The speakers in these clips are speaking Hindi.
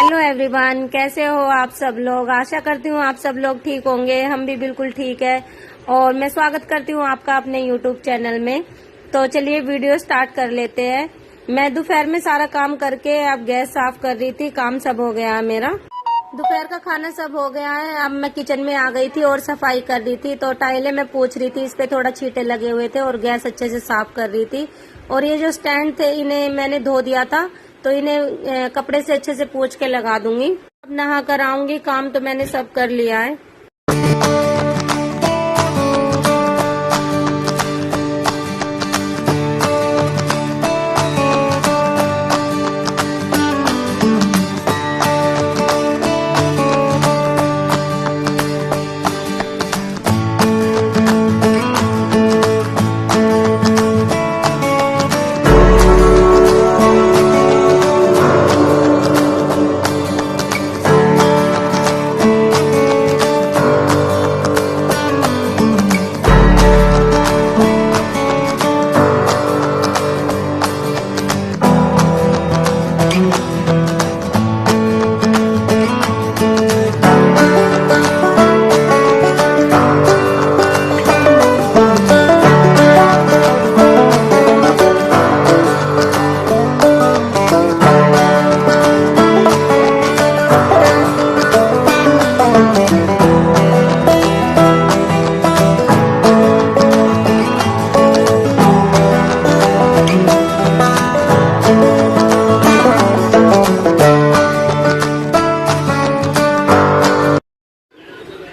हेलो एवरीवन, कैसे हो आप सब लोग। आशा करती हूँ आप सब लोग ठीक होंगे। हम भी बिल्कुल ठीक है और मैं स्वागत करती हूँ आपका अपने यूट्यूब चैनल में। तो चलिए वीडियो स्टार्ट कर लेते हैं। मैं दोपहर में सारा काम करके अब गैस साफ कर रही थी। काम सब हो गया है मेरा, दोपहर का खाना सब हो गया है। अब मैं किचन में आ गई थी और सफाई कर रही थी। तो टाइलें मैं पोंछ रही थी, इस पे थोड़ा छींटे लगे हुए थे और गैस अच्छे से साफ कर रही थी। और ये जो स्टैंड थे इन्हें मैंने धो दिया था, तो इन्हें कपड़े से अच्छे से पोंछ के लगा दूंगी। अब नहा कर आऊंगी। काम तो मैंने सब कर लिया है।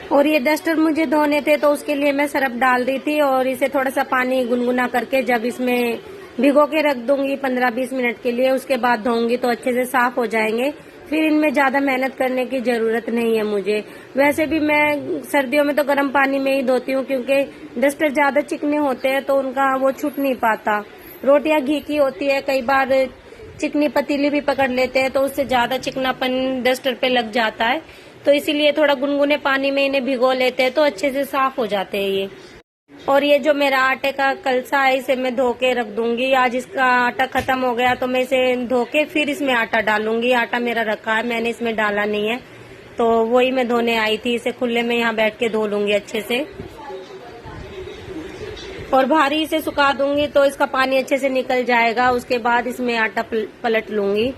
और ये डस्टर मुझे धोने थे, तो उसके लिए मैं सरफ डाल दी थी और इसे थोड़ा सा पानी गुनगुना करके जब इसमें भिगो के रख दूंगी 15-20 मिनट के लिए, उसके बाद धोऊंगी तो अच्छे से साफ हो जाएंगे। फिर इनमें ज्यादा मेहनत करने की जरूरत नहीं है मुझे। वैसे भी मैं सर्दियों में तो गर्म पानी में ही धोती हूँ, क्योंकि डस्टर ज्यादा चिकने होते हैं तो उनका वो छूट नहीं पाता। रोटियां घी की होती है, कई बार चिकनी पतीली भी पकड़ लेते हैं तो उससे ज्यादा चिकनापन डस्टर पे लग जाता है। तो इसीलिए थोड़ा गुनगुने पानी में इन्हें भिगो लेते हैं तो अच्छे से साफ हो जाते हैं ये। और ये जो मेरा आटे का कलसा है इसे मैं धो के रख दूंगी। आज इसका आटा खत्म हो गया तो मैं इसे धो के फिर इसमें आटा डालूंगी। आटा मेरा रखा है, मैंने इसमें डाला नहीं है, तो वही मैं धोने आई थी। इसे खुले में यहाँ बैठ के धो लूंगी अच्छे से और भारी से सुखा दूंगी तो इसका पानी अच्छे से निकल जाएगा। उसके बाद इसमें आटा पलट लूंगी।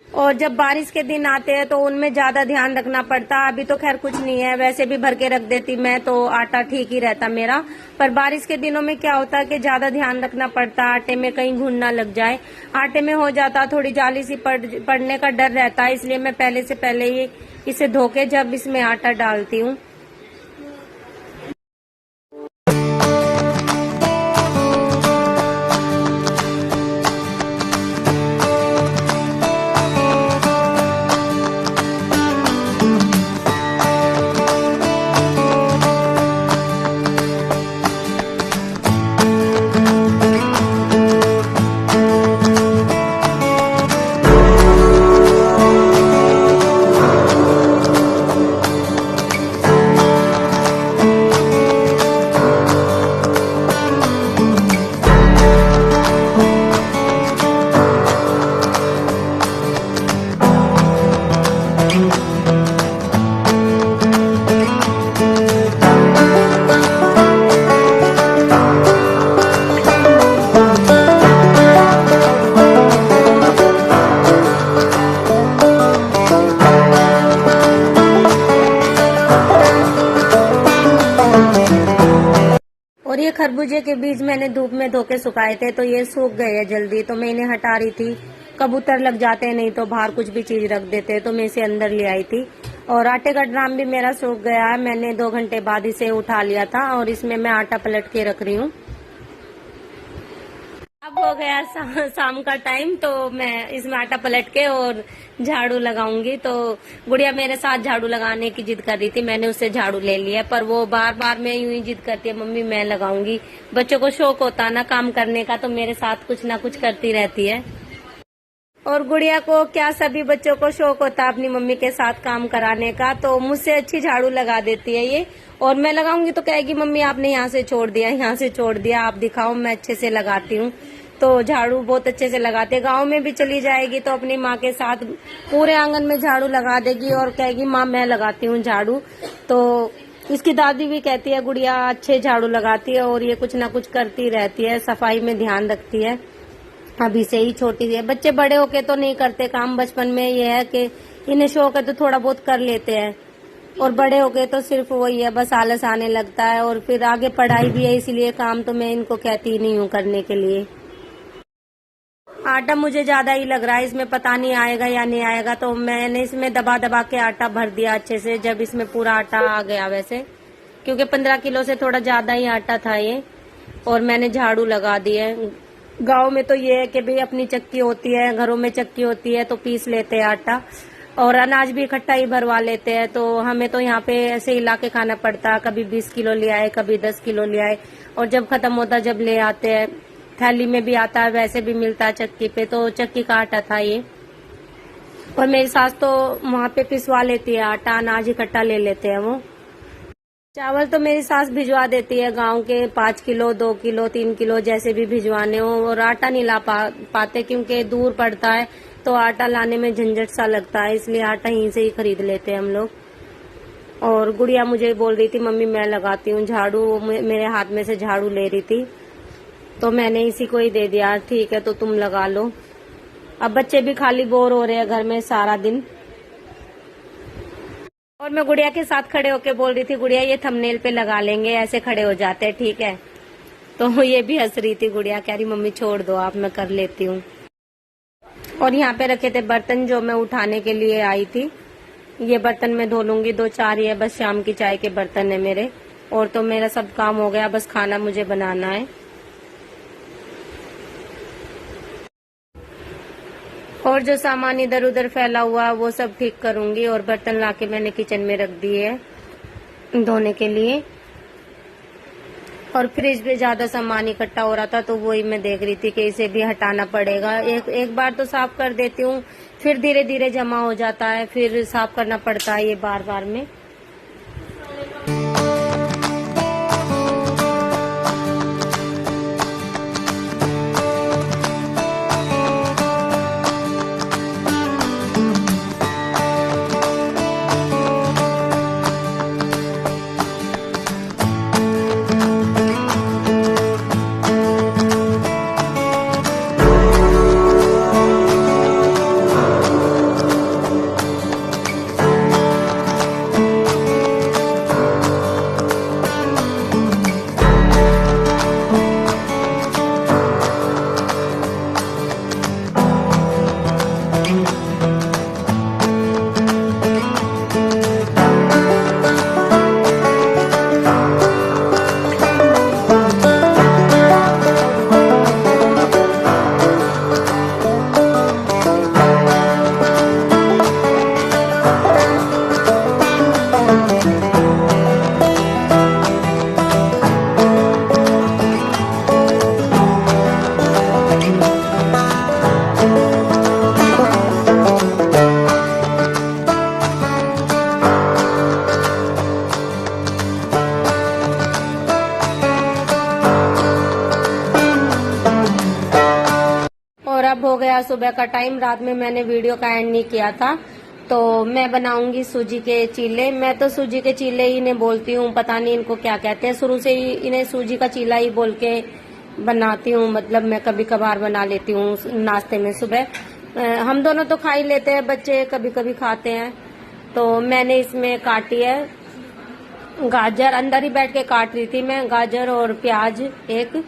और जब बारिश के दिन आते हैं तो उनमें ज्यादा ध्यान रखना पड़ता। अभी तो खैर कुछ नहीं है, वैसे भी भर के रख देती मैं तो आटा ठीक ही रहता मेरा। पर बारिश के दिनों में क्या होता है कि ज्यादा ध्यान रखना पड़ता, आटे में कहीं घुन ना लग जाए। आटे में हो जाता थोड़ी जाली सी पड़ने का डर रहता है, इसलिए मैं पहले से पहले ही इसे धो के जब इसमें आटा डालती हूँ। और ये खरबूजे के बीज मैंने धूप में धो के सुखाए थे, तो ये सूख गए हैं जल्दी, तो मैं इन्हें हटा रही थी। कबूतर लग जाते हैं, नहीं तो बाहर कुछ भी चीज रख देते हैं, तो मैं इसे अंदर ले आई थी। और आटे का ड्राम भी मेरा सूख गया है, मैंने 2 घंटे बाद इसे उठा लिया था और इसमें मैं आटा पलट के रख रही हूँ। अब हो गया शाम का टाइम, तो मैं इसमें आटा पलट के और झाड़ू लगाऊंगी। तो गुड़िया मेरे साथ झाड़ू लगाने की जिद कर रही थी, मैंने उससे झाड़ू ले लिया, पर वो बार बार मैं यूं ही जिद करती है, मम्मी मैं लगाऊंगी। बच्चों को शौक होता ना काम करने का, तो मेरे साथ कुछ ना कुछ करती रहती है। और गुड़िया को क्या, सभी बच्चों को शौक होता है अपनी मम्मी के साथ काम कराने का, तो मुझसे अच्छी झाड़ू लगा देती है ये। और मैं लगाऊंगी तो कहेगी मम्मी आपने यहाँ से छोड़ दिया, यहाँ से छोड़ दिया, आप दिखाओ, मैं अच्छे से लगाती हूँ। तो झाड़ू बहुत अच्छे से लगाते। गांव में भी चली जाएगी तो अपनी माँ के साथ पूरे आंगन में झाड़ू लगा देगी और कहेगी माँ मैं लगाती हूँ झाड़ू। तो इसकी दादी भी कहती है गुड़िया अच्छे झाड़ू लगाती है और ये कुछ ना कुछ करती रहती है, सफाई में ध्यान रखती है। अभी से ही छोटी है, बच्चे बड़े होके तो नहीं करते काम, बचपन में ये है कि इन्हें शौक है तो थोड़ा बहुत कर लेते हैं, और बड़े हो गए तो सिर्फ वही है, बस आलस आने लगता है। और फिर आगे पढ़ाई भी है, इसीलिए काम तो मैं इनको कहती ही नहीं हूँ करने के लिए। आटा मुझे ज्यादा ही लग रहा है, इसमें पता नहीं आएगा या नहीं आएगा, तो मैंने इसमें दबा दबा के आटा भर दिया अच्छे से। जब इसमें पूरा आटा आ गया वैसे, क्योंकि 15 किलो से थोड़ा ज्यादा ही आटा था ये, और मैंने झाड़ू लगा दी है। गाँव में तो ये है कि भाई अपनी चक्की होती है, घरों में चक्की होती है तो पीस लेते हैं आटा, और अनाज भी इकट्ठा ही भरवा लेते हैं। तो हमें तो यहाँ पे ऐसे ही ला के खाना पड़ता है, कभी 20 किलो ले आए, कभी 10 किलो ले आए, और जब खत्म होता जब ले आते हैं। थैली में भी आता है, वैसे भी मिलता है चक्की पे, तो चक्की का आटा था ये। और मेरी सास तो वहाँ पे पिसवा लेती है आटा, अनाज इकट्ठा ले लेते हैं वो। चावल तो मेरी सास भिजवा देती है गांव के, 5 किलो 2 किलो 3 किलो जैसे भी भिजवाने हो, और आटा नहीं ला पाते क्योंकि दूर पड़ता है, तो आटा लाने में झंझट सा लगता है, इसलिए आटा यहीं से ही खरीद लेते हैं हम लोग। और गुड़िया मुझे बोल रही थी मम्मी मैं लगाती हूँ झाड़ू, मेरे हाथ में से झाड़ू ले रही थी, तो मैंने इसी को ही दे दिया, ठीक है तो तुम लगा लो। अब बच्चे भी खाली बोर हो रहे हैं घर में सारा दिन। और मैं गुड़िया के साथ खड़े होके बोल रही थी गुड़िया ये थंबनेल पे लगा लेंगे, ऐसे खड़े हो जाते हैं, ठीक है। तो ये भी हंस रही थी गुड़िया, कह रही मम्मी छोड़ दो आप, मैं कर लेती हूँ। और यहाँ पे रखे थे बर्तन जो मैं उठाने के लिए आई थी, ये बर्तन मैं धो लूंगी, 2-4 ही है बस, शाम की चाय के बर्तन है मेरे, और तो मेरा सब काम हो गया, बस खाना मुझे बनाना है। और जो सामान इधर उधर फैला हुआ वो सब ठीक करूंगी, और बर्तन लाके मैंने किचन में रख दिए है धोने के लिए। और फ्रिज पे ज्यादा सामान इकट्ठा हो रहा था, तो वही मैं देख रही थी कि इसे भी हटाना पड़ेगा। एक बार तो साफ कर देती हूँ, फिर धीरे धीरे जमा हो जाता है, फिर साफ करना पड़ता है ये बार बार में। अब हो गया सुबह का टाइम, रात में मैंने वीडियो का एंड नहीं किया था, तो मैं बनाऊंगी सूजी के चीले। मैं तो सूजी के चीले ही इन्हें बोलती हूँ, पता नहीं इनको क्या कहते हैं, शुरू से ही इन्हें सूजी का चीला ही बोल के बनाती हूँ। मतलब मैं कभी कभार बना लेती हूँ नाश्ते में सुबह। हम दोनों तो खा ही लेते हैं, बच्चे कभी कभी खाते हैं। तो मैंने इसमें काटी है गाजर, अंदर ही बैठ के काट रही थी मैं, गाजर और प्याज एक,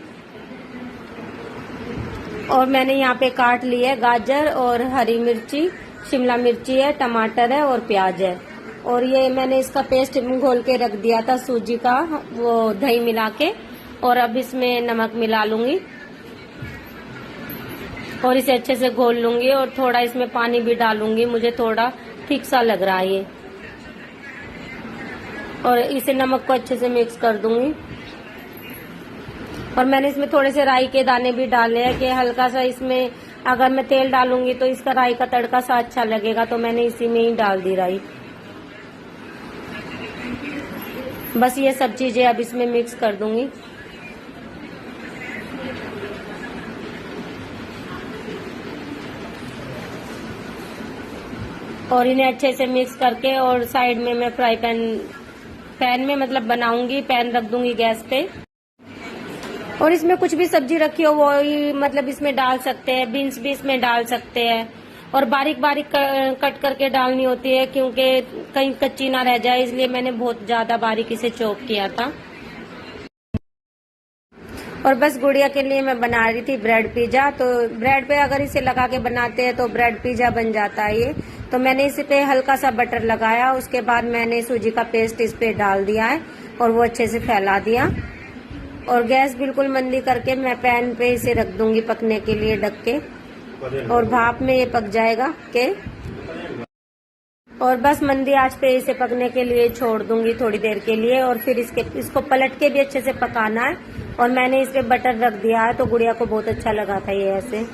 और मैंने यहाँ पे काट ली है गाजर और हरी मिर्ची, शिमला मिर्ची है, टमाटर है और प्याज है। और ये मैंने इसका पेस्ट घोल के रख दिया था सूजी का, वो दही मिला के, और अब इसमें नमक मिला लूंगी और इसे अच्छे से घोल लूंगी, और थोड़ा इसमें पानी भी डालूंगी, मुझे थोड़ा ठीक सा लग रहा है ये। और इसे नमक को अच्छे से मिक्स कर दूंगी। और मैंने इसमें थोड़े से राई के दाने भी डाले हैं कि हल्का सा इसमें, अगर मैं तेल डालूंगी तो इसका राई का तड़का सा अच्छा लगेगा, तो मैंने इसी में ही डाल दी राई। बस ये सब चीजें अब इसमें मिक्स कर दूंगी। और इन्हें अच्छे से मिक्स करके और साइड में मैं फ्राई पैन में मतलब बनाऊंगी, पैन रख दूंगी गैस पे। और इसमें कुछ भी सब्जी रखी हो वो ही मतलब इसमें डाल सकते हैं, बीन्स भी इसमें डाल सकते हैं। और बारीक बारीक कट करके डालनी होती है क्योंकि कहीं कच्ची ना रह जाए, इसलिए मैंने बहुत ज्यादा बारीकी से चॉप किया था। और बस गुड़िया के लिए मैं बना रही थी ब्रेड पिज्जा। तो ब्रेड पे अगर इसे लगा के बनाते हैं तो ब्रेड पिज्जा बन जाता है ये। तो मैंने इस पे हल्का सा बटर लगाया, उसके बाद मैंने सूजी का पेस्ट इस पे डाल दिया है और वो अच्छे से फैला दिया। और गैस बिल्कुल मंदी करके मैं पैन पे इसे रख दूंगी पकने के लिए ढक के, और भाप में ये पक जाएगा के। और बस मंदी आंच पे इसे पकने के लिए छोड़ दूंगी थोड़ी देर के लिए, और फिर इसको पलट के भी अच्छे से पकाना है। और मैंने इस पे बटर रख दिया है, तो गुड़िया को बहुत अच्छा लगा था ये ऐसे।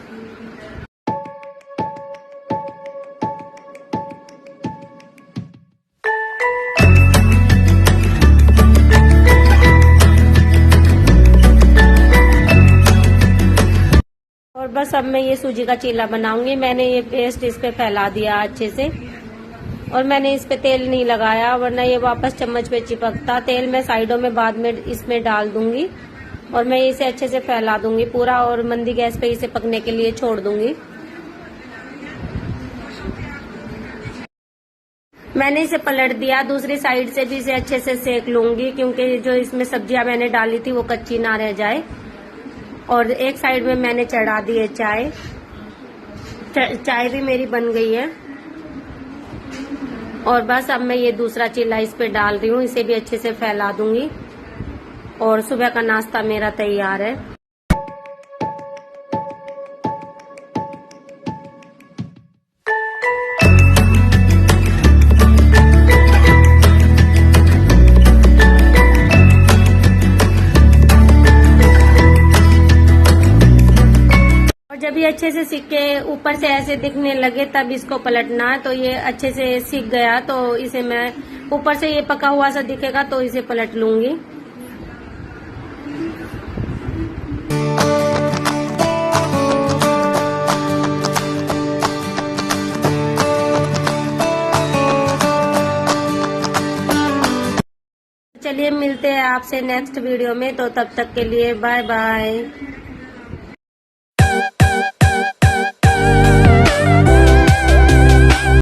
और बस अब मैं ये सूजी का चीला बनाऊंगी। मैंने ये पेस्ट इस पे फैला दिया अच्छे से, और मैंने इस पे तेल नहीं लगाया वरना ये वापस चम्मच पे चिपकता। तेल मैं साइडों में बाद में इसमें डाल दूंगी, और मैं इसे अच्छे से फैला दूंगी पूरा, और मंदी गैस पे इसे पकने के लिए छोड़ दूंगी। मैंने इसे पलट दिया, दूसरी साइड से भी इसे अच्छे से सेक लूंगी क्योंकि जो इसमें सब्जियां मैंने डाली थी वो कच्ची ना रह जाए। और एक साइड में मैंने चढ़ा दी है चाय भी मेरी बन गई है। और बस अब मैं ये दूसरा चीला इस पे डाल रही हूँ, इसे भी अच्छे से फैला दूंगी। और सुबह का नाश्ता मेरा तैयार है। जब ये अच्छे से सीख के ऊपर से ऐसे दिखने लगे तब इसको पलटना है। तो ये अच्छे से सीख गया, तो इसे मैं ऊपर से ये पका हुआ सा दिखेगा तो इसे पलट लूंगी। चलिए मिलते हैं आपसे नेक्स्ट वीडियो में, तो तब तक के लिए बाय बाय।